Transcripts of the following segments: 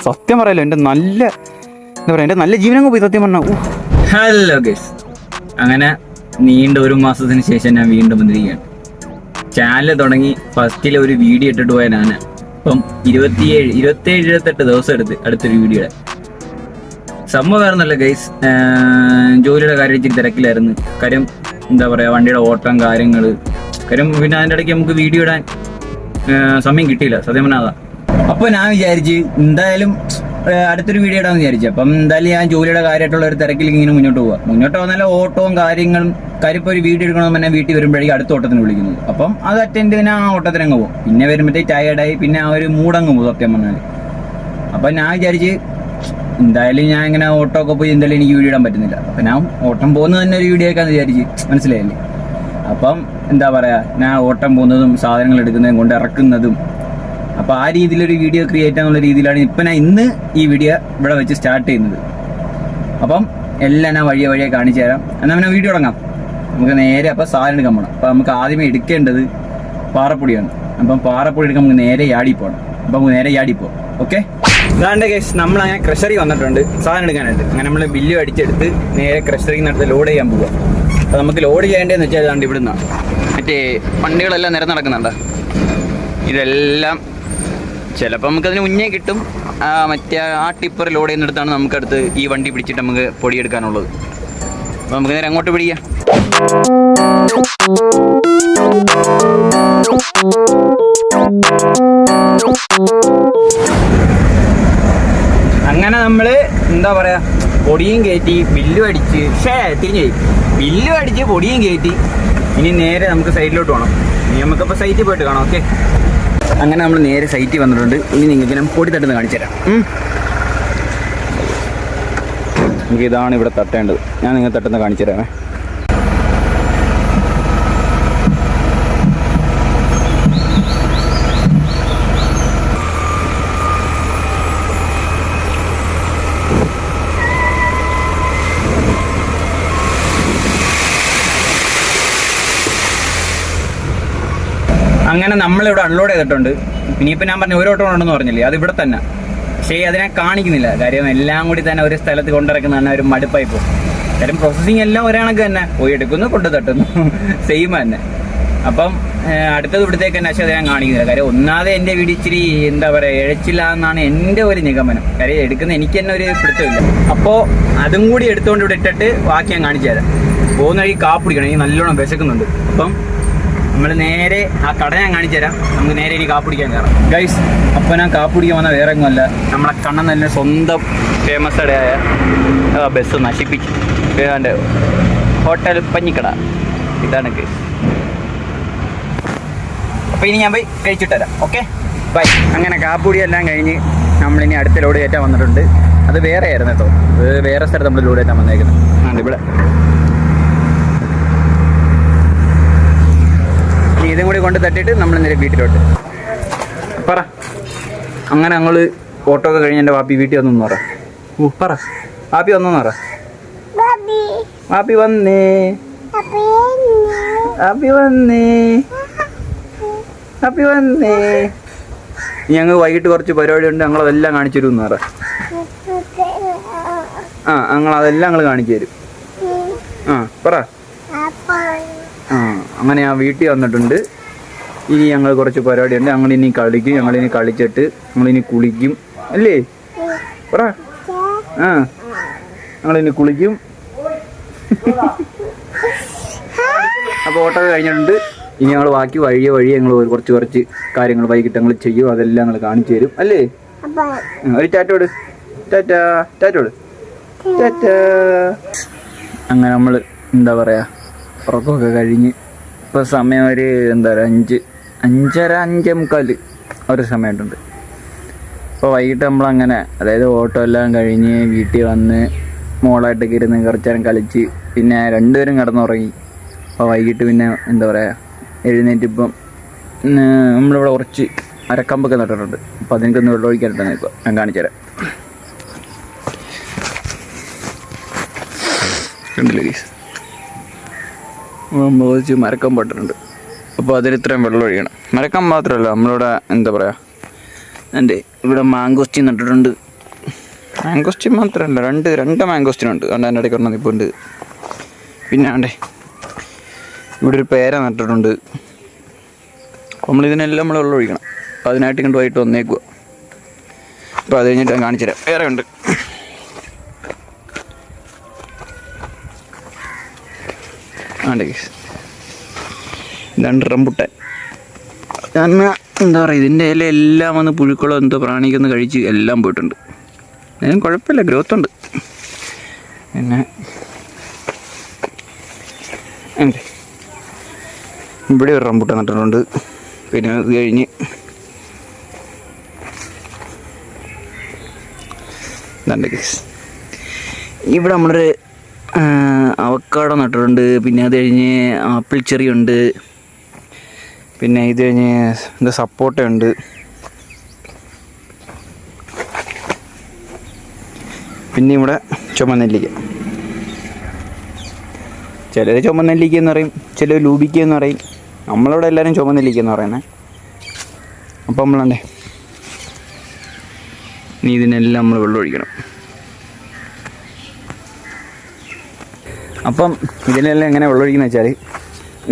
സത്യം പറയല്ലോ, എൻ്റെ നല്ല എന്താ പറയുക, എൻ്റെ നല്ല ജീവനങ്ങ് പോയി സത്യം പറഞ്ഞാൽ. ഹലോ ഗൈസ്, അങ്ങനെ നീണ്ട 1 മാസത്തിന് ശേഷം ഞാൻ വീണ്ടും വന്നിരിക്കുകയാണ്. ചാനൽ തുടങ്ങി ഫസ്റ്റിലെ ഒരു വീഡിയോ ഇട്ടിട്ട് പോയ ഞാൻ ഇപ്പം 27-28 ദിവസം എടുത്ത് അടുത്തൊരു വീഡിയോയുടെ സംഭവം വേറൊന്നുമല്ല ഗൈസ്. ജോലിയുടെ കാര്യം ഇച്ചിരി തിരക്കിലായിരുന്നു. കാര്യം എന്താ പറയുക, വണ്ടിയുടെ ഓട്ടം കാര്യങ്ങൾ കാര്യം, പിന്നെ അതിൻ്റെ ഇടയ്ക്ക് നമുക്ക് വീഡിയോ ഇടാൻ സമയം കിട്ടിയില്ല സത്യം പറഞ്ഞാൽ. അപ്പോൾ ഞാൻ വിചാരിച്ച് എന്തായാലും അടുത്തൊരു വീഡിയോ ഇടാന്ന് വിചാരിച്ചു. അപ്പം എന്തായാലും ഞാൻ ജോലിയുടെ കാര്യമായിട്ടുള്ള ഒരു തിരക്കിൽ ഇങ്ങനെ മുന്നോട്ട് വന്നാലും ഓട്ടവും കാര്യങ്ങളും. കാര്യം ഇപ്പോൾ ഒരു വീഡിയോ എടുക്കണമെന്ന് തന്നെ വീട്ടിൽ വരുമ്പോഴേക്കും അടുത്ത ഓട്ടത്തിന് വിളിക്കുന്നത്. അപ്പം അത് അറ്റൻഡ് ചെയ്ത് ആ ഓട്ടത്തിനങ്ങ് പോകും. പിന്നെ വരുമ്പോഴത്തേക്ക് ടയേർഡായി, പിന്നെ ആ ഒരു മൂടങ്ങ് പോകും സത്യം പറഞ്ഞാൽ. അപ്പം ഞാൻ വിചാരിച്ച് എന്തായാലും ഞാൻ ഇങ്ങനെ ഓട്ടോ ഒക്കെ പോയി എന്തായാലും എനിക്ക് വീഡിയോ ഇടാൻ പറ്റുന്നില്ല. അപ്പം ഞാൻ ഓട്ടം പോകുന്നത് തന്നെ ഒരു വീഡിയോ ആക്കാന്ന് വിചാരിച്ച്, മനസ്സിലായില്ലേ? അപ്പം എന്താ പറയുക, ഞാൻ ഓട്ടം പോകുന്നതും സാധനങ്ങൾ എടുക്കുന്നതും കൊണ്ട് ഇറക്കുന്നതും, അപ്പോൾ ആ രീതിയിലൊരു വീഡിയോ ക്രിയേറ്റ് ആകുന്ന രീതിയിലാണ് ഇപ്പം ഞാൻ ഇന്ന് ഈ വീഡിയോ ഇവിടെ വെച്ച് സ്റ്റാർട്ട് ചെയ്യുന്നത്. അപ്പം എല്ലാം ഞാൻ വഴിയെ കാണിച്ചു തരാം. എന്നാൽ പിന്നെ വീഡിയോ തുടങ്ങാം. നമുക്ക് നേരെ അപ്പോൾ സാധനം എടുക്കാൻ പോകണം. അപ്പോൾ നമുക്ക് ആദ്യമേ എടുക്കേണ്ടത് പാറപ്പൊടിയാണ്. അപ്പം പാറപ്പൊടി എടുക്കാൻ നമുക്ക് നേരെ യാടി പോകണം. അപ്പം നമുക്ക് നേരെ യാടി പോകാം. ഓക്കെ, അതാണ്ട് കേസ് നമ്മളങ്ങനെ ക്രഷറി വന്നിട്ടുണ്ട് സാധനം എടുക്കാനായിട്ട്. അങ്ങനെ നമ്മൾ ബില്ല് അടിച്ചെടുത്ത് നേരെ ക്രഷറിനടുത്ത് ലോഡ് ചെയ്യാൻ പോവുക. അപ്പോൾ നമുക്ക് ലോഡ് ചെയ്യേണ്ടതെന്ന് വെച്ചാൽ ഏതാണ്ട് ഇവിടുന്ന് മറ്റേ വണ്ടികളെല്ലാം നിരന്ന് നടക്കുന്നുണ്ട്. ഇതെല്ലാം ചിലപ്പോൾ നമുക്കതിന് മുന്നേ കിട്ടും. മറ്റേ ആ ടിപ്പർ ലോഡ് ചെയ്യുന്നിടത്താണ് നമുക്കടുത്ത് ഈ വണ്ടി പിടിച്ചിട്ട് നമുക്ക് പൊടിയെടുക്കാനുള്ളത്. അപ്പോൾ നമുക്ക് നേരെ അങ്ങോട്ട് പിടിക്കാം. അങ്ങനെ നമ്മൾ എന്താ പറയുക, പൊടിയും കയറ്റി ബില്ലും അടിച്ച് ബില്ലും അടിച്ച് പൊടിയും കയറ്റി ഇനി നേരെ നമുക്ക് സൈഡിലോട്ട് പോകണം. ഇനി നമുക്കിപ്പോൾ സൈറ്റിൽ പോയിട്ട് കാണാം. ഓക്കെ, അങ്ങനെ നമ്മൾ നേരെ സൈറ്റിൽ വന്നിട്ടുണ്ട്. ഇനി നിങ്ങൾക്ക് ഞാൻ പൊടി തട്ടുന്നത് കാണിച്ചു തരാം. നമുക്ക് ഇതാണ് ഇവിടെ തട്ടേണ്ടത്. ഞാൻ നിങ്ങൾ തട്ടുന്നത് കാണിച്ചു തരാമേ. അങ്ങനെ നമ്മളിവിടെ അൺലോഡ് ചെയ്തിട്ടുണ്ട്. ഇനിയിപ്പോൾ ഞാൻ പറഞ്ഞ ഒരു ഓട്ടോ ഉണ്ടെന്ന് പറഞ്ഞില്ലേ, അത് ഇവിടെ തന്നെ. പക്ഷേ അതിനെ കാണിക്കുന്നില്ല. കാര്യം എല്ലാം കൂടി തന്നെ ഒരു സ്ഥലത്ത് കൊണ്ടിറക്കുന്ന തന്നെ ഒരു മടുപ്പായി പോകും. കാര്യം പ്രോസസ്സിങ് എല്ലാം ഒരാൾക്ക് തന്നെ പോയി എടുക്കുന്നു, കൊണ്ട് തട്ടുന്നു, സെയിം തന്നെ. അപ്പം അടുത്തത് ഇവിടത്തേക്ക് തന്നെ. പക്ഷേ അത് ഞാൻ കാണിക്കുന്നില്ല. കാര്യം ഒന്നാമത് എൻ്റെ വീട് ഇച്ചിരി എന്താ പറയുക, ഇഴച്ചില്ല എന്നാണ് എൻ്റെ ഒരു നിഗമനം. കാര്യം എടുക്കുന്ന എനിക്ക് തന്നെ ഒരു പിടുത്തമില്ല. അപ്പോൾ അതും കൂടി എടുത്തുകൊണ്ട് ഇവിടെ ഇട്ടിട്ട് ബാക്കി ഞാൻ കാണിച്ചു തരാം. പോകുന്ന വഴി കാപ്പ് കുടിക്കണം, എനിക്ക് നല്ലോണം വിശക്കുന്നുണ്ട്. അപ്പം നമ്മൾ നേരെ ആ കട ഞാൻ കാണിച്ചു തരാം. നമുക്ക് നേരെ ഇനി കാപ്പ് കുടിക്കാൻ കയറാം ഗൈസ്. അപ്പോൾ ഞാൻ കാപ്പ് കുടിക്കാൻ വന്ന വേറെ ഒന്നുമല്ല, നമ്മളെ കണ്ണൻ തന്നെ സ്വന്തം ഫേമസ് കടയായ ബസ് നശിപ്പിച്ച് ഏതാണ്ട് ഹോട്ടൽ പഞ്ഞിക്കട. ഇതാണ് ഗൈസ്. അപ്പോൾ ഇനി ഞാൻ പോയി കഴിച്ചിട്ട് തരാം. Okay, bye. അങ്ങനെ കാപ്പ് കുടിയെല്ലാം കഴിഞ്ഞ് നമ്മളിനി അടുത്ത ലോഡ് കയറ്റാൻ വന്നിട്ടുണ്ട്. അത് വേറെ ആയിരുന്നു കേട്ടോ. അത് വേറെ സ്ഥലത്ത് നമ്മൾ ലോഡ് കയറ്റാൻ വന്നേക്കുന്നത്. ആണ് ഇവിടെ. ഇതും കൂടി കൊണ്ട് തട്ടിയിട്ട് നമ്മൾ നേരെ വീട്ടിലോട്ട് പറ. അങ്ങനെ ഞങ്ങൾ ഓട്ടോ ഒക്കെ കഴിഞ്ഞ് എൻ്റെ വാപ്പി വീട്ടിൽ വന്നു പറ. പറ വാപ്പി വന്നു പറ. വാപ്പി വന്നേ, വാപ്പി വന്നേ, വാപ്പി വന്നേ. ഞങ്ങൾ വൈകിട്ട് കുറച്ച് പരിപാടി ഉണ്ട്, ഞങ്ങളതെല്ലാം കാണിച്ചു തരും എന്ന് പറ. ഞങ്ങളതെല്ലാം ഞങ്ങൾ കാണിച്ചു തരും. പറ. അങ്ങനെ ഞാൻ വീട്ടിൽ വന്നിട്ടുണ്ട്. ഇനി ഞങ്ങൾ കുറച്ച് പരിപാടിയുണ്ട്. ഞങ്ങളിനി കളിക്കും. ഞങ്ങളിനി കളിച്ചിട്ട് ഞങ്ങളിനി കുളിക്കും അല്ലേ പറ. ഞങ്ങളിനി കുളിക്കും. അപ്പോൾ ഓട്ടോ കഴിഞ്ഞിട്ടുണ്ട്. ഇനി ഞങ്ങൾ ബാക്കി വഴി ഞങ്ങൾ കുറച്ച് കാര്യങ്ങൾ വൈകിട്ട് ഞങ്ങൾ ചെയ്യും. അതെല്ലാം ഞങ്ങൾ കാണിച്ചു തരും അല്ലേ. ഒരു ടാറ്റോട്, ടാറ്റോട്. അങ്ങനെ നമ്മൾ എന്താ പറയുക, ഉറക്കമൊക്കെ കഴിഞ്ഞ് ഇപ്പോൾ സമയം ഒരു എന്താ പറയുക 5:30-5:45 ഒരു സമയമുണ്ട്. അപ്പോൾ വൈകിട്ട് നമ്മളങ്ങനെ, അതായത് ഓട്ടോ എല്ലാം കഴിഞ്ഞ് വീട്ടിൽ വന്ന് മോളായിട്ടൊക്കെ ഇരുന്ന് കുറച്ച് നേരം കളിച്ച് പിന്നെ രണ്ടുപേരും കിടന്നുറങ്ങി. അപ്പോൾ വൈകിട്ട് പിന്നെ എന്താ പറയുക എഴുന്നേറ്റ് ഇപ്പം നമ്മളിവിടെ കുറച്ച് അരക്കമ്പൊക്കെ നട്ടിട്ടുണ്ട്. അപ്പോൾ അതിനൊന്ന് വെള്ളം ഒഴിക്കാനിട്ട് നിൽക്കുക. ഞാൻ കാണിച്ചു തരാം. കണ്ടില്ലേ ഗൈസ്, നമ്മൾ കുറച്ച് മരക്കമ്പ് ഇട്ടിട്ടുണ്ട്. അപ്പോൾ അതിന് ഇത്രയും വെള്ളം ഒഴിക്കണം. മരക്കം മാത്രമല്ല, നമ്മളിവിടെ എന്താ പറയുക എൻ്റെ ഇവിടെ മാങ്കോസ്റ്റിൻ നട്ടിട്ടുണ്ട്. മാങ്കോസ്റ്റിൻ മാത്രമല്ല, രണ്ട് മാങ്കോസ്റ്റിനുണ്ട്. അതുകൊണ്ട് എൻ്റെ ഇടയ്ക്ക് ഒരെണ്ണം ഇപ്പോൾ ഉണ്ട്. പിന്നെ ആണ്ടേ ഇവിടെ ഒരു പേര നട്ടിട്ടുണ്ട്. നമ്മളിതിനെല്ലാം നമ്മൾ വെള്ളം ഒഴിക്കണം. അപ്പോൾ അതിനായിട്ട് ഇങ്ങോട്ട് പോയിട്ട് വന്നേക്കുക. അപ്പോൾ അത് കഴിഞ്ഞിട്ട് ഞാൻ കാണിച്ചു തരാം. വേറെ ഉണ്ട്. ആണ്ടേ ഇതാണ് റംബുട്ടാൻ. കാരണം എന്താ പറയുക, ഇതിൻ്റെ ഇല എല്ലാം വന്ന് പുഴുക്കളോ എന്തോ പ്രാണിക്കൊന്ന് കഴിച്ച് എല്ലാം പോയിട്ടുണ്ട്. അതിനും കുഴപ്പമില്ല, ഗ്രോത്ത് ഉണ്ട്. പിന്നെ ഇവിടെ ഒരു റംബുട്ടാൻ നട്ടിട്ടുണ്ട്. പിന്നെ അത് കഴിഞ്ഞ് ഇവിടെ നമ്മളൊരു അവക്കാഡോ നട്ടിട്ടുണ്ട്. പിന്നെ അത് കഴിഞ്ഞ് ആപ്പിൾ ചെറി ഉണ്ട്. പിന്നെ ഇത് കഴിഞ്ഞ് എന്താ സപ്പോട്ട ഉണ്ട്. പിന്നെ ഇവിടെ ചുമന്നെല്ലിക്ക. ചിലർ ചുമന്നെല്ലിക്ക എന്ന് പറയും, ചിലർ ലൂബിക്ക എന്ന് പറയും. നമ്മളിവിടെ എല്ലാവരും ചുമന്നെല്ലിക്ക എന്ന് പറയുന്നത്. അപ്പം നമ്മളുണ്ടേ ഇനി ഇതിനെല്ലാം നമ്മൾ വെള്ളം ഒഴിക്കണം. അപ്പം ഇതിനെല്ലാം എങ്ങനെ വെള്ളം ഒഴിക്കുന്നത് വെച്ചാൽ,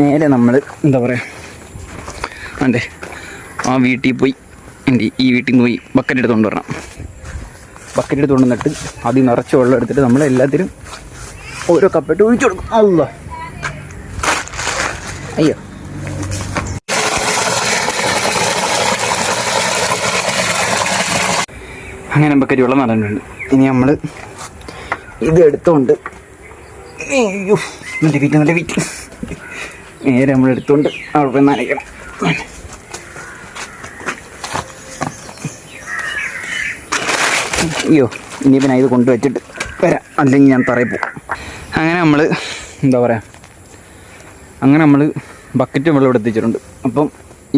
നേരെ നമ്മൾ എന്താ പറയുക, അതെ ആ വീട്ടിൽ പോയി, എൻ്റെ ഈ വീട്ടിൽ നിന്ന് പോയി ബക്കറ്റ് എടുത്തുകൊണ്ട് വരണം. ബക്കറ്റ് എടുത്തുകൊണ്ട് വന്നിട്ട് അതിൽ നിറച്ച് വെള്ളം എടുത്തിട്ട് നമ്മൾ എല്ലാത്തിനും ഓരോ കപ്പിട്ട് ഒഴിച്ചു കൊടുക്കും. അല്ല അയ്യോ, അങ്ങനെ ബക്കറ്റ് വെള്ളം നടന്നിട്ടുണ്ട്. ഇനി നമ്മൾ ഇത് എടുത്തുകൊണ്ട് നല്ല വീറ്റ് നേരെ നമ്മൾ എടുത്തുകൊണ്ട് അവിടെ പോയി നനയ്ക്കണം. അയ്യോ, ഇനിയിപ്പോൾ ഞാൻ ഇത് കൊണ്ടുവച്ചിട്ട് വരാം, അല്ലെങ്കിൽ ഞാൻ തറയിൽ പോകും. അങ്ങനെ നമ്മൾ എന്താ പറയുക, അങ്ങനെ നമ്മൾ ബക്കറ്റ് വെള്ളം ഇവിടെ എത്തിച്ചിട്ടുണ്ട്. അപ്പം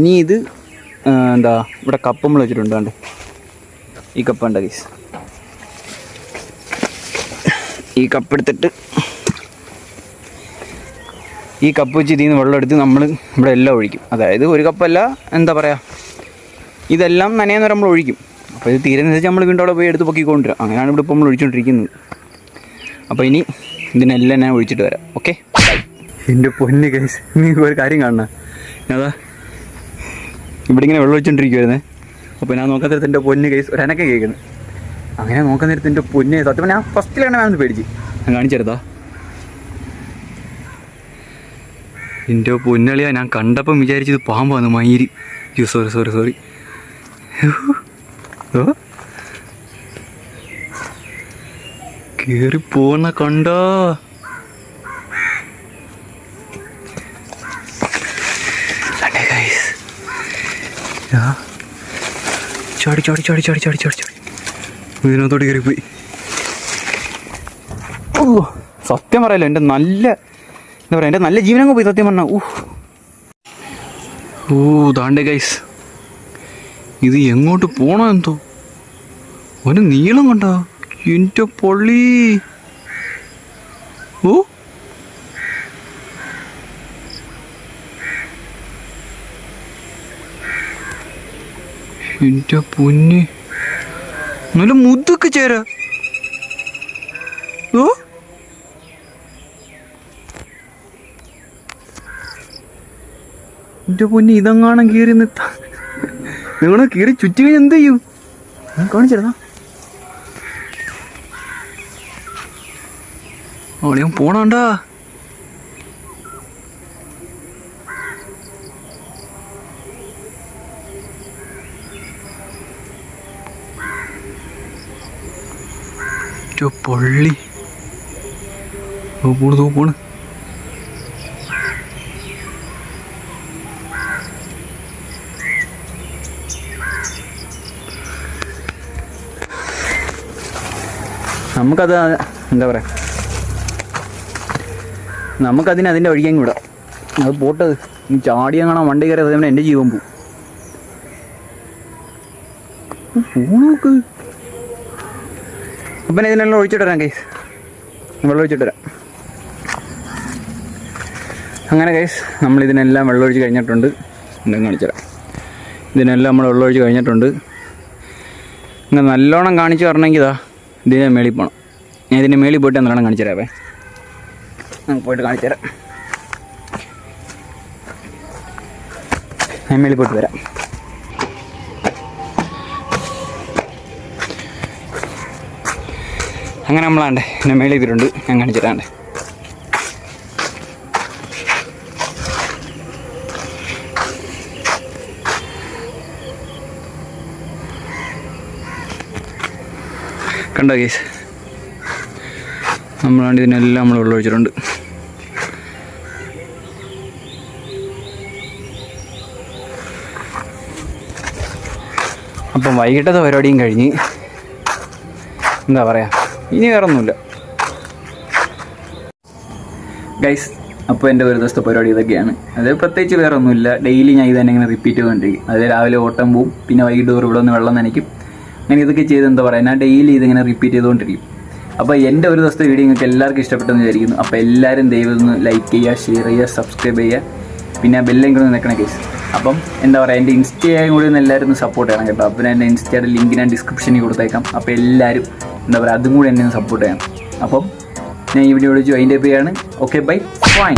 ഇനി ഇത് എന്താ ഇവിടെ കപ്പ് നമ്മൾ വെച്ചിട്ടുണ്ട്. കണ്ട് ഈ കപ്പ് ഉണ്ട് ഗൈസ്. ഈ കപ്പ് എടുത്തിട്ട് ഈ കപ്പ് വെച്ച് ഇതിൽ നിന്ന് വെള്ളം എടുത്ത് നമ്മൾ ഇവിടെ എല്ലാം ഒഴിക്കും. അതായത് ഒരു കപ്പല്ല, എന്താ പറയുക, ഇതെല്ലാം നനയെന്ന് നമ്മൾ ഒഴിക്കും. അപ്പോൾ ഇത് തീരുന്നതനുസരിച്ച് നമ്മൾ വീണ്ടും അവിടെ പോയി എടുത്ത് പൊക്കിക്കൊണ്ടുവരാം. അങ്ങനെയാണ് ഇവിടെ ഇപ്പോൾ നമ്മൾ ഒഴിച്ചുകൊണ്ടിരിക്കുന്നത്. അപ്പോൾ ഇനി ഇതിനെല്ലാം ഞാൻ ഒഴിച്ചിട്ട് വരാം. ഓക്കെ, എൻ്റെ പൊന്ന് ഗൈസ്, നീ ഒരു കാര്യം കാണണം. അതാ ഇവിടെ ഇങ്ങനെ വെള്ളം ഒഴിച്ചുകൊണ്ടിരിക്കുവായിരുന്നേ. അപ്പോൾ ഞാൻ നോക്കാൻ നേരത്ത് എൻ്റെ പൊന്ന് ഗൈസ് ഒരു അനക്കം കേൾക്കുന്നത്. അങ്ങനെ നോക്കാൻ നേരത്ത് എൻ്റെ പൊന്നെ സത്യം ഞാൻ ഫസ്റ്റിലാണ് ഞാൻ പേടിച്ച്. ഞാൻ കാണിച്ചെടുത്താ എൻ്റെ പൊന്നളിയാ, ഞാൻ കണ്ടപ്പം വിചാരിച്ചത് പാമ്പാണ്, മയിരി. അയ്യോ സോറി ഓ കേറി പോന്ന കണ്ടോ. ചാടി ഇതിനകത്തോട്ട് കയറിപ്പോയി. ഓ സത്യം പറയാലോ, എൻ്റെ നല്ല എന്താ പറയുക, എൻ്റെ നല്ല ജീവനങ്ങ് പോയി സത്യം പറഞ്ഞാൽ. ഓ ദാണ്ടേ ഗൈസ്, ഇത് എങ്ങോട്ട് പോണോ എന്തോ, ഒരു നീളം കണ്ടോ എൻ്റെ പൊള്ളി. ഓ എൻ്റെ പൊന്ന്, നല്ല മുതൊക്കെ ചേരാ. ഓ എൻ്റെ പൊന്ന്, ഇതെങ്ങാണം കയറി നിർത്താ, നിങ്ങളെ കയറി ചുറ്റി കഴിഞ്ഞാൽ എന്ത് ചെയ്യും? ഞാൻ കാണിച്ചിരുന്നാ അവളെയും പോണാണ്ടാ. പൊള്ളി പോണ്. നമുക്കത് എന്താ പറയുക, നമുക്കതിന് അതിൻ്റെ ഒഴിക്കാൻ വിടാം. അത് പോട്ടത് ഈ ചാടിയ കാണാൻ വണ്ടി കയറി അതേപോലെ എൻ്റെ ജീവൻ പോവും. നോക്ക്. അപ്പം ഇതിനെല്ലാം ഒഴിച്ചിട്ട് വരാം ഗൈസ്, വെള്ളം ഒഴിച്ചിട്ട് വരാം. അങ്ങനെ ഗൈസ് നമ്മളിതിനെല്ലാം വെള്ളം ഒഴിച്ച് കഴിഞ്ഞിട്ടുണ്ട്. എന്തെങ്കിലും കാണിച്ചു തരാം. ഇതിനെല്ലാം നമ്മൾ വെള്ളം ഒഴിച്ച് കഴിഞ്ഞിട്ടുണ്ട്. ഇങ്ങനെ നല്ലോണം കാണിച്ച് പറഞ്ഞെങ്കിൽ ഇതാ ഇതിൻ്റെ മേളിൽ പോകണം. ഞാൻ ഇതിൻ്റെ മേളിൽ പോയിട്ട് നല്ലോണം കാണിച്ചു തരാവേ. പോയിട്ട് കാണിച്ചു തരാം. ഞാൻ മേളിൽ പോയിട്ട് വരാം. അങ്ങനെ നമ്മളാണ്ട് എന്നെ മേളിൽ ഇതിലുണ്ട്. ഞാൻ കാണിച്ചു തരാണ്ട്. കണ്ടോ കേസ്, നമ്മളാണ്ട് ഇതിനെല്ലാം നമ്മൾ വെള്ളം ഒഴിച്ചിട്ടുണ്ട്. അപ്പം വൈകിട്ടത്തെ പരിപാടിയും കഴിഞ്ഞ് എന്താ പറയുക, ഇനി വേറെ ഒന്നുമില്ല ഗൈസ്. അപ്പോൾ എൻ്റെ ഒരു ദിവസത്തെ പരിപാടി ഇതൊക്കെയാണ്. അത് പ്രത്യേകിച്ച് വേറെ ഒന്നുമില്ല. ഡെയിലി ഞാൻ ഇത് തന്നെ ഇങ്ങനെ റിപ്പീറ്റ് ചെയ്തുകൊണ്ടിരിക്കും. അത് രാവിലെ ഓട്ടം പോവും, പിന്നെ വൈകിട്ട് ഇവിടെ ഒന്ന് വെള്ളം നനയ്ക്കും. അങ്ങനെ ഇതൊക്കെ ചെയ്ത് എന്താ പറയുക, ഞാൻ ഡെയിലി ഇതിങ്ങനെ റിപ്പീറ്റ് ചെയ്തുകൊണ്ടിരിക്കും. അപ്പോൾ എൻ്റെ ഒരു ദിവസത്തെ വീഡിയോ നിങ്ങൾക്ക് എല്ലാവർക്കും ഇഷ്ടപ്പെട്ടെന്ന് വിചാരിക്കുന്നു. അപ്പോൾ എല്ലാവരും ദയവ് ഒന്ന് ലൈക്ക് ചെയ്യുക, ഷെയർ ചെയ്യുക, സബ്സ്ക്രൈബ് ചെയ്യുക, പിന്നെ ബെല്ലൈക്കൺ ഒന്ന് നിൽക്കണം കേസ്. അപ്പം എന്താ പറയുക, എൻ്റെ ഇൻസ്റ്റയും കൂടി ഒന്ന് എല്ലാവരും ഒന്ന് സപ്പോർട്ട് ചെയ്യണം കേട്ടോ. അപ്പോൾ എൻ്റെ ഇൻസ്റ്റയുടെ ലിങ്ക് ഞാൻ ഡിസ്ക്രിപ്ഷനിൽ കൊടുത്തേക്കാം. അപ്പോൾ എല്ലാവരും എന്താ പറയുക, അതും കൂടി എന്നെ ഒന്ന് സപ്പോർട്ട് ചെയ്യണം. അപ്പം ഞാൻ ഈ വീഡിയോ വിളിച്ചു അതിൻ്റെ പേരാണ്. Okay bye, fine.